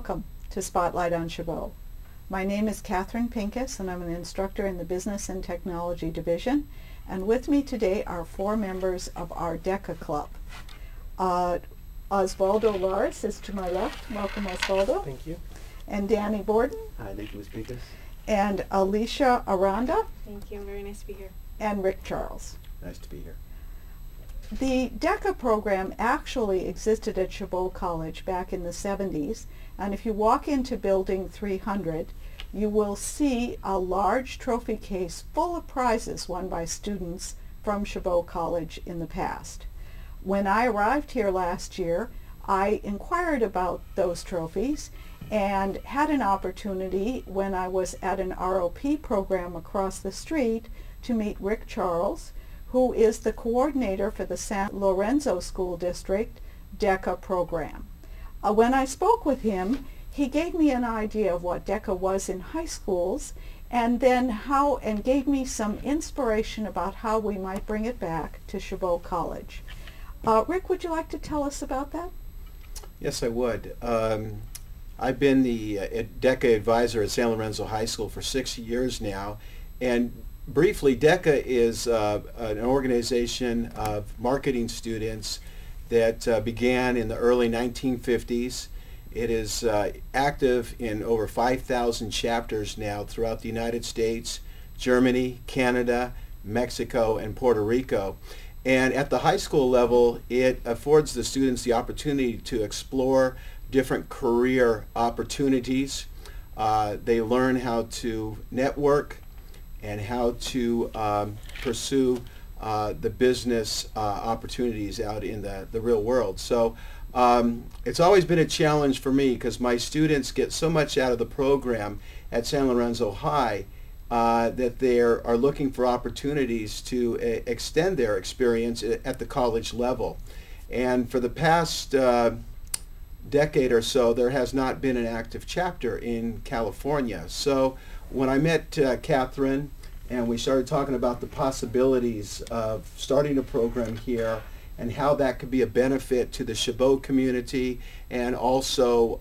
Welcome to Spotlight on Chabot. My name is Catherine Pincus and I'm an instructor in the Business and Technology Division, and with me today are 4 members of our Deca Club. Osvaldo Lars is to my left. Welcome, Osvaldo. Thank you. And Danny Borden. Hi, thank you, Ms. Pincus. And Alicia Aranda. Thank you. Very nice to be here. And Rick Charles. Nice to be here. The Deca program actually existed at Chabot College back in the 70s, and if you walk into Building 300, you will see a large trophy case full of prizes won by students from Chabot College in the past. When I arrived here last year, I inquired about those trophies and had an opportunity when I was at an ROP program across the street to meet Rick Charles, who is the coordinator for the San Lorenzo School District Deca program. When I spoke with him, he gave me an idea of what Deca was in high schools, and then gave me some inspiration about how we might bring it back to Chabot College. Rick, would you like to tell us about that? Yes, I would. I've been the Deca advisor at San Lorenzo High School for 6 years now, and briefly, Deca is an organization of marketing students that began in the early 1950s. It is active in over 5,000 chapters now throughout the United States, Germany, Canada, Mexico, and Puerto Rico. And at the high school level, it affords the students the opportunity to explore different career opportunities. They learn how to network and how to pursue the business opportunities out in the real world. So it's always been a challenge for me because my students get so much out of the program at San Lorenzo High that they are looking for opportunities to extend their experience at the college level. And for the past decade or so, there has not been an active chapter in California. So when I met Catherine and we started talking about the possibilities of starting a program here and how that could be a benefit to the Chabot community and also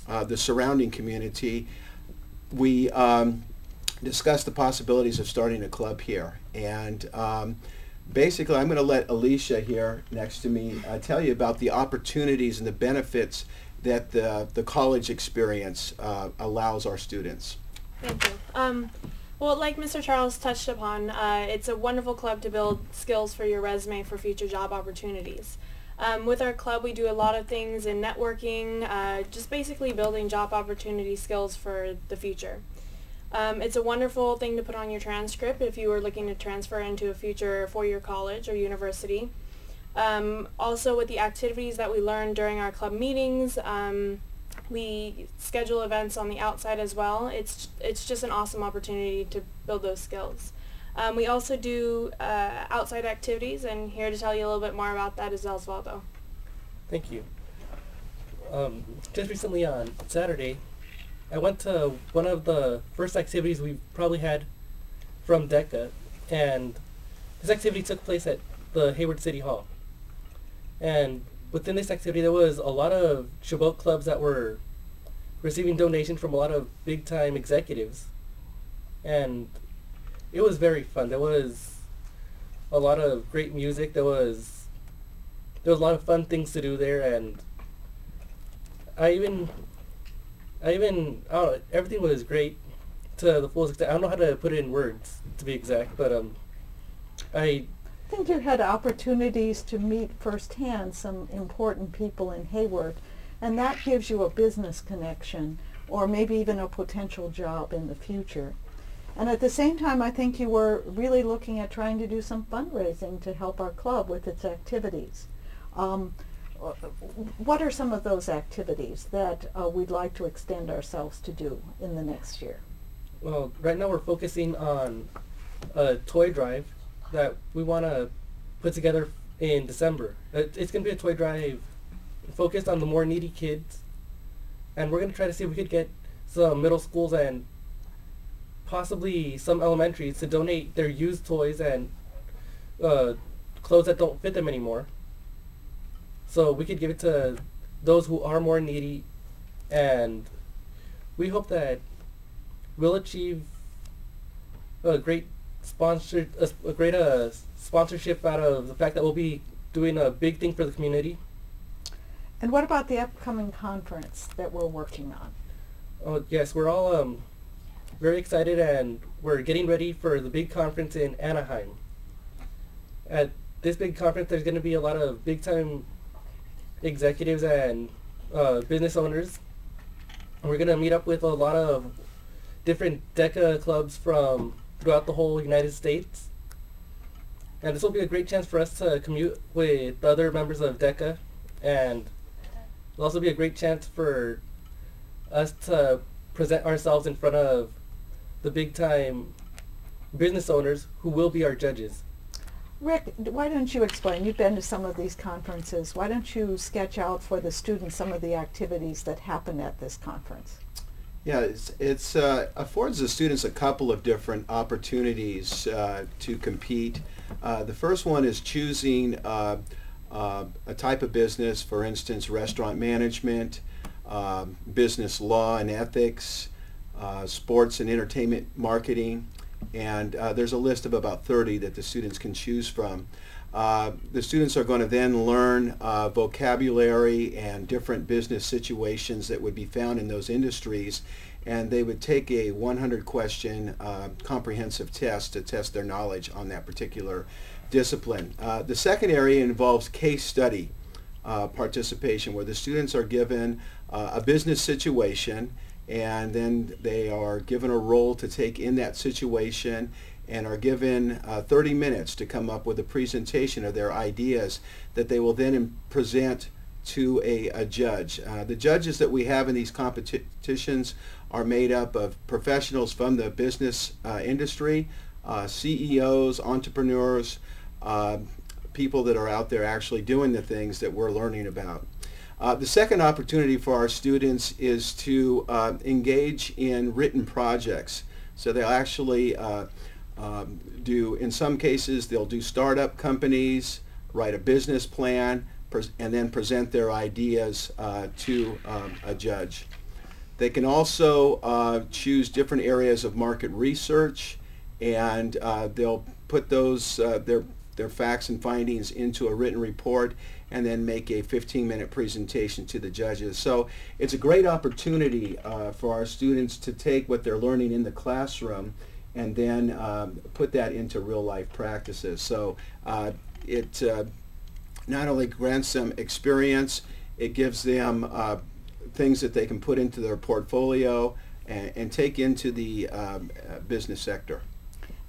the surrounding community, we discussed the possibilities of starting a club here. And basically, I'm going to let Alicia here next to me tell you about the opportunities and the benefits that the college experience allows our students. Thank you. Well, like Mr. Charles touched upon, it's a wonderful club to build skills for your resume for future job opportunities. With our club, we do a lot of things in networking, just basically building job opportunity skills for the future. It's a wonderful thing to put on your transcript if you are looking to transfer into a future four-year college or university. Also, with the activities that we learn during our club meetings, we schedule events on the outside as well. It's just an awesome opportunity to build those skills. We also do outside activities, and here to tell you a little bit more about that is Osvaldo. Thank you. Just recently on Saturday, I went to one of the first activities we've probably had from Deca, and this activity took place at the Hayward City Hall. And within this activity, there was a lot of Chabot clubs that were receiving donations from a lot of big-time executives. And it was very fun. There was a lot of great music. There was a lot of fun things to do there, and everything was great to the fullest extent. I don't know how to put it in words, to be exact, but I think you had opportunities to meet firsthand some important people in Hayward, and that gives you a business connection or maybe even a potential job in the future. And at the same time, I think you were really looking at trying to do some fundraising to help our club with its activities. What are some of those activities that we'd like to extend ourselves to do in the next year? Well, right now we're focusing on a toy drive that we want to put together in December. It's going to be a toy drive focused on the more needy kids, and we're going to try to see if we could get some middle schools and possibly some elementaries to donate their used toys and clothes that don't fit them anymore. So we could give it to those who are more needy and we hope that we'll achieve a great sponsorship out of the fact that we'll be doing a big thing for the community. And what about the upcoming conference that we're working on? Oh yes, we're all very excited, and we're getting ready for the big conference in Anaheim. At this big conference, there's going to be a lot of big-time executives and business owners. We're going to meet up with a lot of different Deca clubs from throughout the whole United States. And this will be a great chance for us to commute with other members of Deca, and it'll also be a great chance for us to present ourselves in front of the big-time business owners who will be our judges. Rick, why don't you explain? You've been to some of these conferences. Why don't you sketch out for the students some of the activities that happen at this conference? Yeah, it's affords the students a couple of different opportunities to compete. The first one is choosing a type of business, for instance, restaurant management, business law and ethics, sports and entertainment marketing, and there's a list of about 30 that the students can choose from. The students are going to then learn vocabulary and different business situations that would be found in those industries, and they would take a 100-question comprehensive test to test their knowledge on that particular discipline. The second area involves case study participation, where the students are given a business situation, and then they are given a role to take in that situation and are given 30 minutes to come up with a presentation of their ideas that they will then present to a judge. The judges that we have in these competitions are made up of professionals from the business industry, CEOs, entrepreneurs, people that are out there actually doing the things that we're learning about. The second opportunity for our students is to engage in written projects. So they'll actually in some cases, they'll do startup companies, write a business plan, and then present their ideas to a judge. They can also choose different areas of market research, and they'll put those their facts and findings into a written report and then make a 15-minute presentation to the judges. So it's a great opportunity for our students to take what they're learning in the classroom and then put that into real-life practices. So it not only grants them experience, it gives them things that they can put into their portfolio and take into the business sector.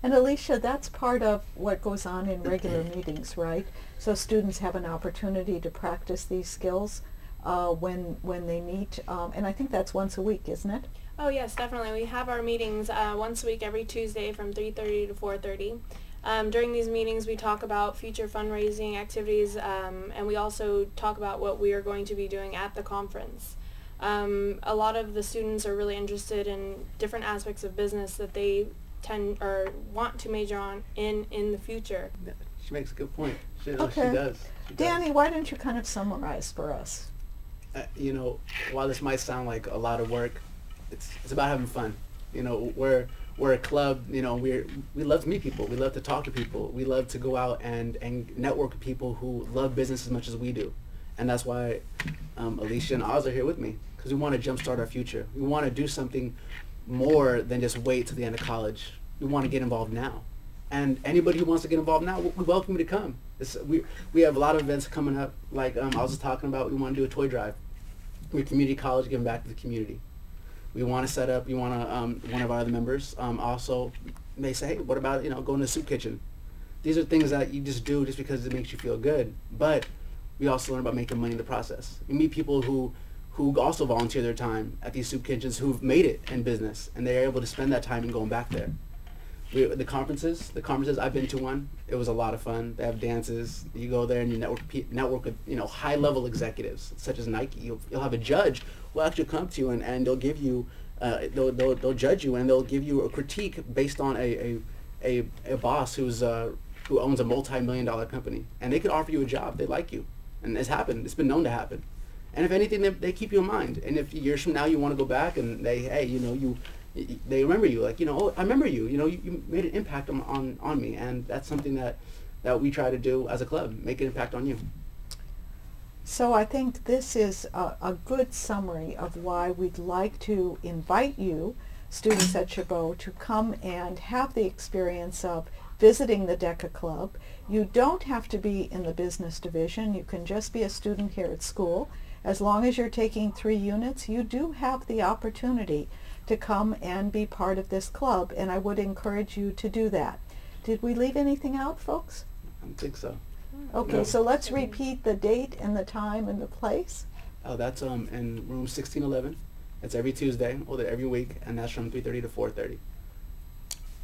And Alicia, that's part of what goes on in regular meetings, right? So students have an opportunity to practice these skills when they meet, and I think that's once a week, isn't it? Oh yes, definitely. We have our meetings once a week every Tuesday from 3:30 to 4:30. During these meetings we talk about future fundraising activities, and we also talk about what we are going to be doing at the conference. A lot of the students are really interested in different aspects of business that they tend or want to major on in the future. She makes a good point. She Okay. does. Danny, why don't you kind of summarize for us? You know, while this might sound like a lot of work, it's about having fun. You know, we're a club. You know, we love to meet people. We love to talk to people. We love to go out and network with people who love business as much as we do, and that's why Alicia and Oz are here with me, because we want to jumpstart our future. We want to do something more than just wait till the end of college. We want to get involved now, and anybody who wants to get involved now, we welcome you to come. We have a lot of events coming up. Like I was just talking about, we want to do a toy drive. We're a community college, giving back to the community. We want to set up. We want to one of our other members also may say, hey, what about going to the soup kitchen? These are things that you just do just because it makes you feel good. But we also learn about making money in the process. We meet people who also volunteer their time at these soup kitchens who've made it in business, and they're able to spend that time in going back there. The conferences, I've been to one. It was a lot of fun. They have dances. You go there and you network with high-level executives such as Nike. You'll have a judge who will actually come to you and they'll give you they'll judge you, and they'll give you a critique based on a boss who owns a multi-million-dollar company, and they could offer you a job. They like you, and it's happened. It's been known to happen. And if anything, they keep you in mind. And if years from now you want to go back and they remember you, like, oh, I remember you. You made an impact on me, and that's something that we try to do as a club, make an impact on you. So I think this is a good summary of why we'd like to invite you, students at Chabot, to come and have the experience of visiting the Deca Club. You don't have to be in the business division. You can just be a student here at school. As long as you're taking 3 units, you do have the opportunity to come and be part of this club, and I would encourage you to do that. Did we leave anything out, folks? I don't think so. Okay, No. so let's repeat the date and the time and the place. Oh, that's in room 1611. It's every Tuesday, or every week, and that's from 3:30 to 4:30.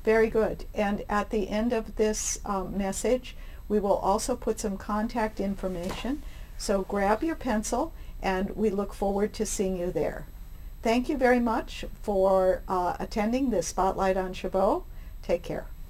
Very good. And at the end of this message, we will also put some contact information. So grab your pencil, and we look forward to seeing you there. Thank you very much for attending this Spotlight on Chabot. Take care.